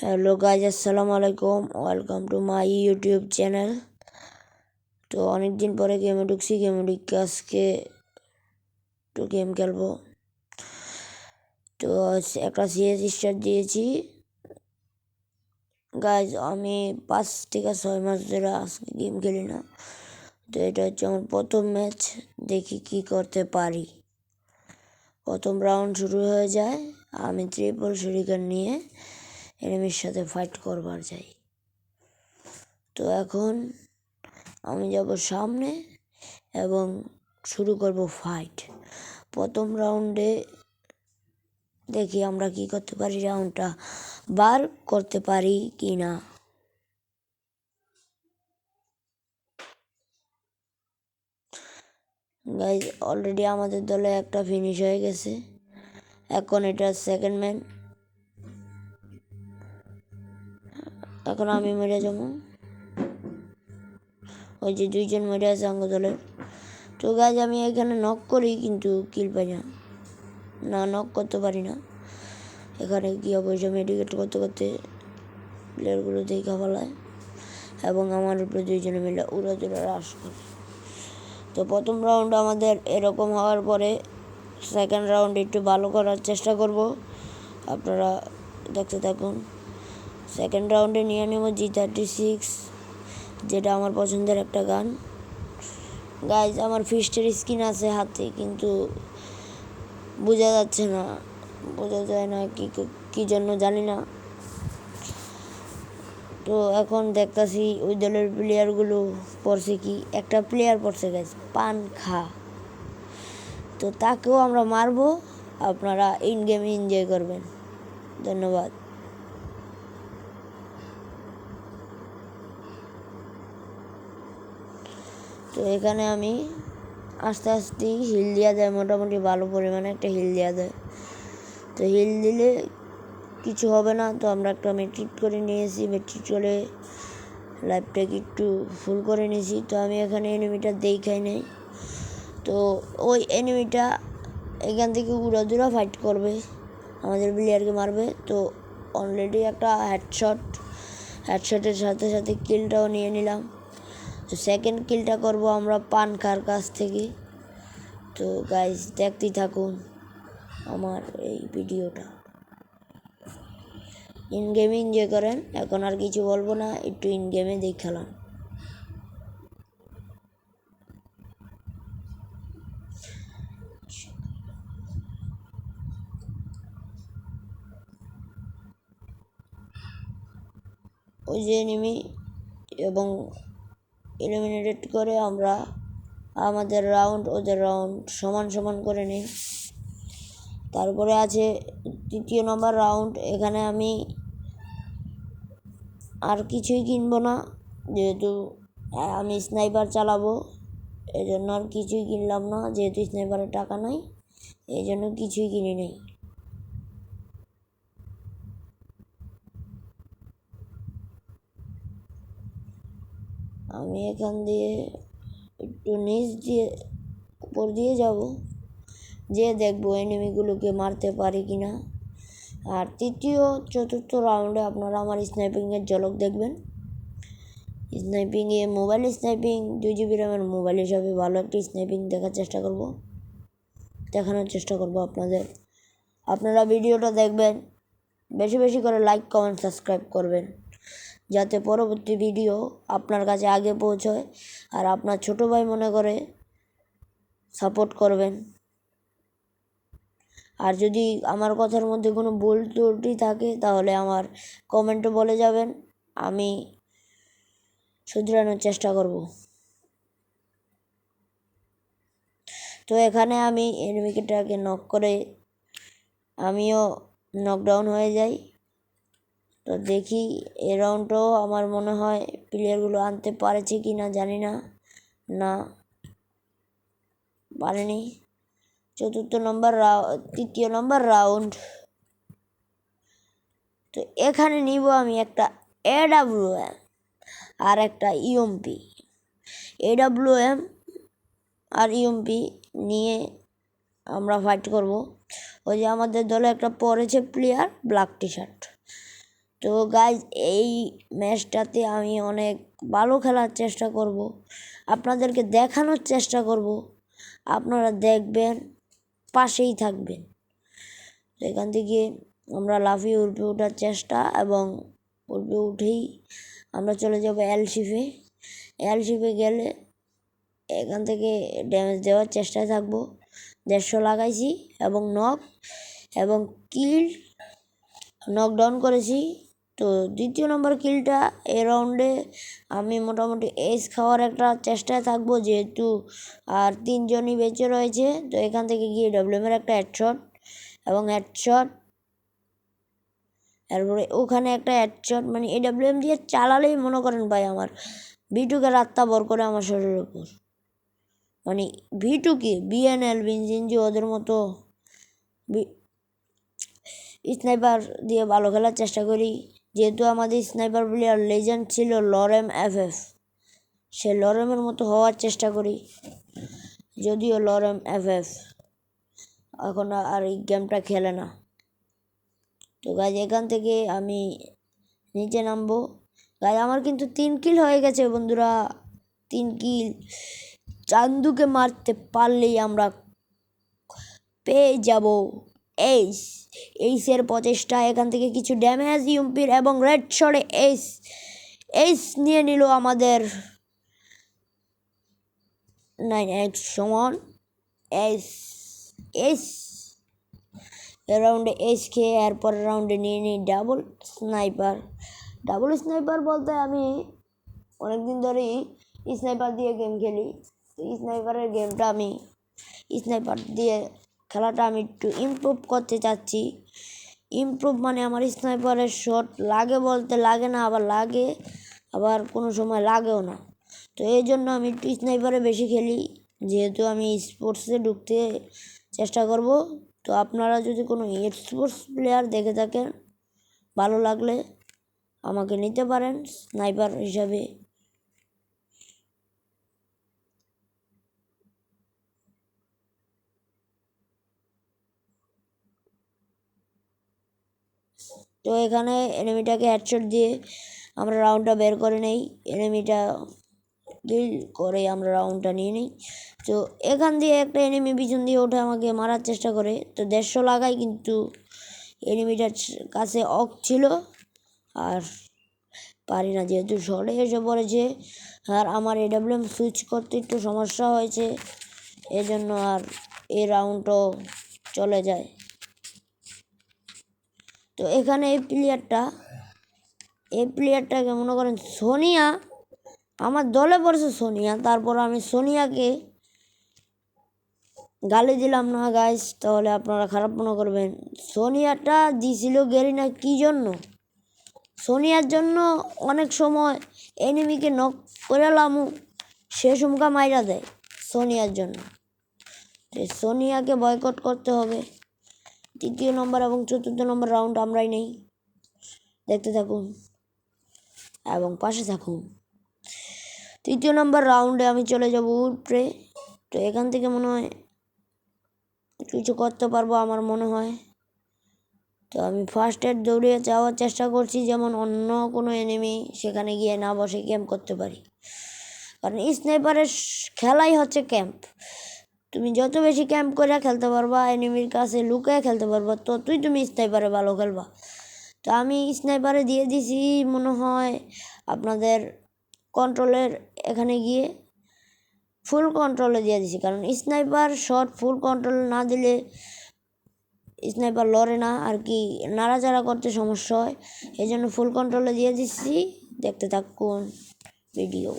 Hello guys, আসসালামু আলাইকুম। Welcome to my YouTube channel. তো অনেক দিন পরে গেমে ঢুকছি। গেমে ঢুকে আজকে একটু গেম খেলবো। তো একটা সিএস স্টার্ট দিয়েছি গাইজ। আমি 5 থেকে 6 মাস ধরে আজকে গেম খেলি না। তো এটা হচ্ছে আমার প্রথম ম্যাচ, দেখি কি করতে পারি। প্রথম রাউন্ড শুরু হয়ে যায়, আমি ট্রিপল শুরিকেন নিয়ে এনিমির সাথে ফাইট করবার যাই। তো এখন আমি যাব সামনে এবং শুরু করব ফাইট। প্রথম রাউন্ডে দেখি আমরা কি করতে পারি, রাউন্ডটা বার করতে পারি কি না। গাইজ, অলরেডি আমাদের দলে একটা ফিনিশ হয়ে গেছে। এখন এটা সেকেন্ড ম্যান। এখন আমি মরে যাবো। ওই যে দুইজন মরে আছে আঙ্গ দলের। তো গাইজ, আমি এখানে নক করি কিন্তু কিল পাই না, নক করতে পারি না। এখানে কী অবশ্য মেডিকেট করতে করতে প্লেয়ারগুলো দেখা ফেলায় এবং আমার উপরে দুইজনে মিলে উড়াদুরা রাশ করে। তো প্রথম রাউন্ড আমাদের এরকম হওয়ার পরে সেকেন্ড রাউন্ড একটু ভালো করার চেষ্টা করব। আপনারা দেখতে থাকুন। সেকেন্ড রাউন্ডে নিয়ে নেব G36, যেটা আমার পছন্দের একটা গান। গাইজ, আমার ফিস্টের স্কিন আছে হাতে, কিন্তু বোঝা যাচ্ছে না, বোঝা যায় না কি জন্য জানি না। তো এখন দেখতেছি ওই দলের প্লেয়ারগুলো পড়ছে কি, একটা প্লেয়ার পড়ছে গাইজ পান খা। তো তাকেও আমরা মারবো। আপনারা ইন গেমে এনজয় করবেন। ধন্যবাদ। তো এখানে আমি আস্তে আস্তে হিল দেওয়া যায়, মোটামুটি ভালো পরিমাণে একটা হিল দেওয়া যায়। তো হিল দিলে কিছু হবে না। তো আমরা একটা মেট্রিক করে নিয়েছি, মেট্রিক করে লাইফটাকে একটু ফুল করে নিয়েছি। তো আমি এখানে এনিমিটা দেখাই নেই। তো ওই এনিমিটা এখান থেকে উড়াদুরা ফাইট করবে, আমাদের প্লেয়ারকে মারবে। তো অলরেডি একটা হেডশটের সাথে সাথে কিলটাও নিয়ে নিলাম। তো সেকেন্ড কিলটা করব আমরা পানখার কাছ থেকে। তো গাইজ, দেখতেই থাকুন আমার এই ভিডিওটা। ইন গেমে এনজয় করেন। এখন আর কিছু বলবো না, একটু ইন গেমে দেখালাম। ওই যে এনিমি এবং এলিমিনেটেড করে আমরা আমাদের রাউন্ড ওদের রাউন্ড সমান সমান করে নিই। তারপরে আছে 3 নম্বর রাউন্ড। এখানে আমি আর কিছুই কিনবো না, যেহেতু আমি স্নাইপার চালাবো। এই জন্য আর কিছুই কিনলাম না, যেহেতু স্নাইপারের টাকা নাই, এই জন্য কিছুই কিনি নেই। আমি এখান দিয়ে একটু নিচ দিয়ে উপর দিয়ে যাব, যে দেখবো এনিমিগুলোকে মারতে পারি কি না। আর তৃতীয় চতুর্থ রাউন্ডে আপনারা আমার স্নাইপিংয়ের ঝলক দেখবেন। স্নাইপিংয়ে মোবাইল স্নাইপিং 2 GB র্যামের মোবাইল হিসাবে ভালো একটি স্নাইপিং দেখানোর চেষ্টা করব আপনাদের। আপনারা ভিডিওটা দেখবেন, বেশি বেশি করে লাইক কমেন্ট সাবস্ক্রাইব করবেন, যাতে পরবর্তী ভিডিও আপনার কাছে আগে পৌঁছয় আর আপনার ছোটো ভাই মনে করে সাপোর্ট করবেন। আর যদি আমার কথার মধ্যে কোনো ভুল ত্রুটি থাকে তাহলে আমার কমেন্টে বলে যাবেন, আমি শুধরানোর চেষ্টা করব। তো এখানে আমি এনিমিটাকে নক করে আমিও নকডাউন হয়ে যাই। তো দেখি এ রাউন্ডটাও আমার মনে হয় প্লেয়ারগুলো আনতে পারেছে কি না জানি না, না পারেনি। তৃতীয় নম্বর রাউন্ড। তো এখানে নিব আমি একটা AWM আর একটা ইউএমপি। AWM আর ইউএমপি নিয়ে আমরা ফাইট করব। ওই যে আমাদের দলে একটা পড়েছে প্লেয়ার ব্ল্যাক টি শার্ট, তো গাইজ এই ম্যাচটাতে আমি অনেক ভালো খেলার চেষ্টা করব, আপনাদেরকে দেখানোর চেষ্টা করব, আপনারা দেখবেন, পাশেই থাকবেন। তো এখান থেকে আমরা লাফিয়ে উঠে ওঠার চেষ্টা, এবং উঠে উঠেই আমরা চলে যাব এলশিপে গেলে এখান থেকে ড্যামেজ দেওয়ার চেষ্টায় থাকবো। 150 লাগাইছি এবং এবং নকডাউন করেছি। তো দ্বিতীয় নম্বর কিলটা এই রাউন্ডে আমি মোটামুটি এস খাওয়ার একটা চেষ্টায় থাকবো, যেহেতু আর 3 জনই বেঁচে রয়েছে। তো এখান থেকে গিয়ে ডব্লিউএমের একটা হেডশট, তারপরে ওখানে একটা হেডশট, মানে এডব্লিউএম দিয়ে চালালেই মনে করেন ভাই আমার ভিটুকে রাত্তা ভর করে আমার শরীরের উপর, মানে ভিটুকে বিএনএল বিনজিনজি ওদের মতো স্নাইপার দিয়ে ভালো খেলার চেষ্টা করি। যেহেতু আমাদের স্নাইপার প্লেয়ার লেজেন্ড ছিল লরেম এফএফ, সে লরেমের মতো হওয়ার চেষ্টা করি, যদিও লরেম এফএফ এখন আর এই গেমটা খেলে না। তো গাইজ এখান থেকে আমি নিচে নামবো। গাইজ আমার কিন্তু 3 কিল হয়ে গেছে বন্ধুরা, 3 কিল। চান্দুকে মারতে পারলেই আমরা পেয়ে যাব এইসের প্রচেষ্টা। এখান থেকে কিছু ড্যামেজ ইউম্পির এবং রেড শটে এইস নিয়ে নিল আমাদের 9x সমান এইস রাউন্ডে এইস খেয়ে এরপর রাউন্ডে নিয়ে নিই ডাবল স্নাইপার বলতে আমি অনেকদিন ধরেই স্নাইপার দিয়ে গেম খেলি। তো স্নাইপারের গেমটা আমি স্নাইপার দিয়ে খেলাটা আমি একটু ইমপ্রুভ করতে চাচ্ছি। ইমপ্রুভ মানে আমার স্নাইপারের শট লাগে বলতে লাগে না, আবার লাগে, আবার কোনো সময় লাগেও না। তো এই জন্য আমি একটু স্নাইপারে বেশি খেলি, যেহেতু আমি স্পোর্টসে ঢুকতে চেষ্টা করব। তো আপনারা যদি কোনো স্পোর্টস প্লেয়ার দেখে থাকেন, ভালো লাগলে আমাকে নিতে পারেন স্নাইপার হিসাবে। তো এখানে এনিমিটাকে হেডশট দিয়ে আমরা রাউন্ডটা বের করে নেই, এনিমিটা কিল করে আমরা রাউন্ডটা নিয়ে নিই। তো এখান দিয়ে একটা এনিমি পিছন দিয়ে ওঠে আমাকে মারার চেষ্টা করে। তো 150 লাগাই, কিন্তু এনিমিটার কাছে অক ছিল আর পারি না, যেহেতু শর্টে এসে পড়েছে। আর আমার এডব্লিউএম সুইচ করতে একটু সমস্যা হয়েছে, এজন্য আর এই রাউন্ডও চলে যায়। তো এখানে এই প্লেয়ারটাকে মনে করেন সোনিয়া, আমার দলে পড়ছে সোনিয়া, তারপর আমি সোনিয়াকে গালি দিলাম না গাইস, তাহলে আপনারা খারাপ মনে করবেন। সোনিয়াটা দিছিল গেরিনা কি জন্য? সোনিয়ার জন্য অনেক সময় এনিমিকে নক করে লামু সে সুমকা মাইরা দেয় সোনিয়ার জন্য। সোনিয়াকে বয়কট করতে হবে। 3 নম্বর এবং 4 নম্বর রাউন্ড আমরাই নেই, দেখতে থাকুন এবং পাশে থাকুন। 3 নম্বর রাউন্ডে আমি চলে যাব উপরে। তো এখান থেকে মনে হয় কিছু করতে পারবো আমার মনে হয়। তো আমি ফার্স্ট এড দৌড়িয়ে যাওয়ার চেষ্টা করছি, যেমন অন্য কোনো এনিমি সেখানে গিয়ে না বসে ক্যাম্প করতে পারি, কারণ স্নাইপারের খেলাই হচ্ছে ক্যাম্প। তুমি যত বেশি ক্যাম্প করে খেলতে পারবা, এনিমির কাছে লুকায় খেলতে পারবা, ততই তুমি স্নাইপারে ভালো খেলবা। তো আমি স্নাইপারে দিয়ে দিছি মনে হয় আপনাদের কন্ট্রোলের এখানে গিয়ে ফুল কন্ট্রোলে দিয়ে দিছি, কারণ স্নাইপার শট ফুল কন্ট্রোল না দিলে স্নাইপার লড়ে না আর কি, নাড়াচাড়া করতে সমস্যা হয়, এই জন্য ফুল কন্ট্রোলে দিয়ে দিচ্ছি। দেখতে থাকুন ভিডিও।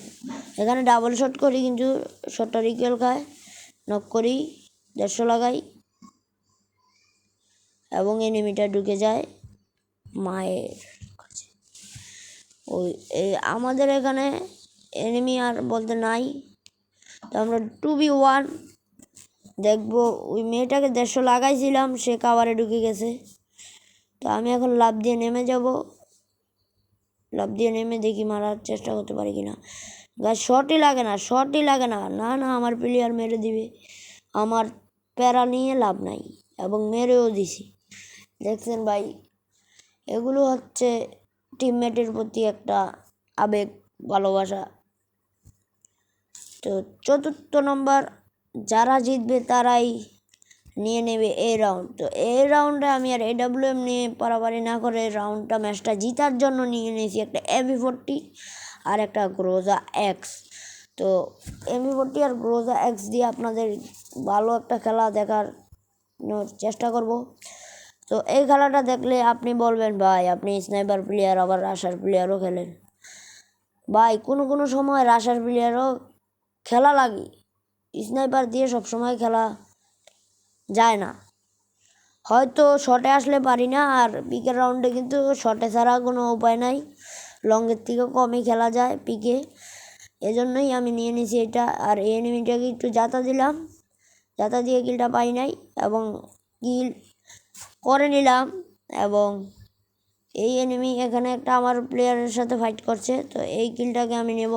এখানে ডাবল শট করি, কিন্তু শটটা রিকেল খায়, নক করি, 150 লাগাই এবং এনিমিটা ঢুকে যায় মায়ের কাছে। আমাদের এখানে এনিমি আর বলতে নাই। তো আমরা 2v1 দেখবো। ওই মেয়েটাকে 150 লাগাইছিলাম, সে কাভারে ঢুকে গেছে। তো আমি এখন লাফ দিয়ে নেমে যাব, লাফ দিয়ে নেমে দেখি মারার চেষ্টা করতে পারি কিনা। গাছ শর্টই লাগে না, না আমার প্লেয়ার মেরে দিবে। আমার প্যারা নিয়ে লাভ নাই, এবং মেরেও দিছি। দেখছেন ভাই, এগুলো হচ্ছে টিমমেটের প্রতি একটা আবেগ ভালোবাসা। তো 4র্থ নম্বর যারা জিতবে তারাই নিয়ে নেবে এই রাউন্ড। তো এই রাউন্ডে আমি আর AWM নিয়ে পারাপারি না করে ম্যাচটা জিতার জন্য নিয়ে নিয়েছি একটা MP40 আর একটা গ্রোজা এক্স। তো MP40 আর গ্রোজা এক্স দিয়ে আপনাদের ভালো একটা খেলা দেখার চেষ্টা করব। তো এই খেলাটা দেখলে আপনি বলবেন ভাই আপনি স্নাইপার প্লেয়ার আবার রাশার প্লেয়ারও খেলেন। ভাই কোনো সময় রাশার প্লেয়ারও খেলা লাগে, স্নাইপার দিয়ে সবসময় খেলা যায় না। হয়তো শটে আসলে পারি না, আর পিকের রাউন্ডে কিন্তু শটে ছাড়া কোনো উপায় নাই, লংয়ের থেকেও কমই খেলা যায় পিকে। এজন্যই আমি নিয়ে নিয়েছি এটা। আর এই এনিমিটাকে একটু জাতা দিলাম, জাতা দিয়ে কিলটা পাই নাই এবং কিল করে নিলাম। এবং এই এনিমি এখানে একটা আমার প্লেয়ারের সাথে ফাইট করছে। তো এই কিলটাকে আমি নেব,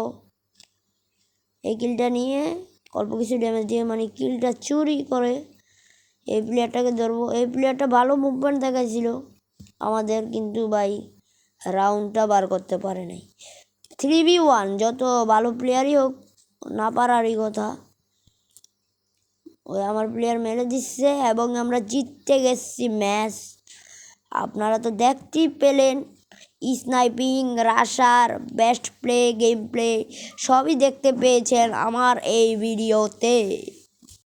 এই কিলটা নিয়ে অল্প কিছু ড্যামেজ দিয়ে মানে কিলটা চুরি করে এই প্লেয়ারটাকে ধরবো। এই প্লেয়ারটা ভালো মুভমেন্ট দেখাইছিল আমাদের, কিন্তু ভাই রাউন্ডটা বার করতে পারে নাই। 3v1 যত ভালো প্লেয়ারই হোক, না পারারই কথা। ওই আমার প্লেয়ার মেরে দিচ্ছে এবং আমরা জিততে গেছি ম্যাচ। আপনারা তো দেখতেই পেলেন, sniping, rusher, best play, game play সবই দেখতে পেয়েছেন আমার এই ভিডিওতে।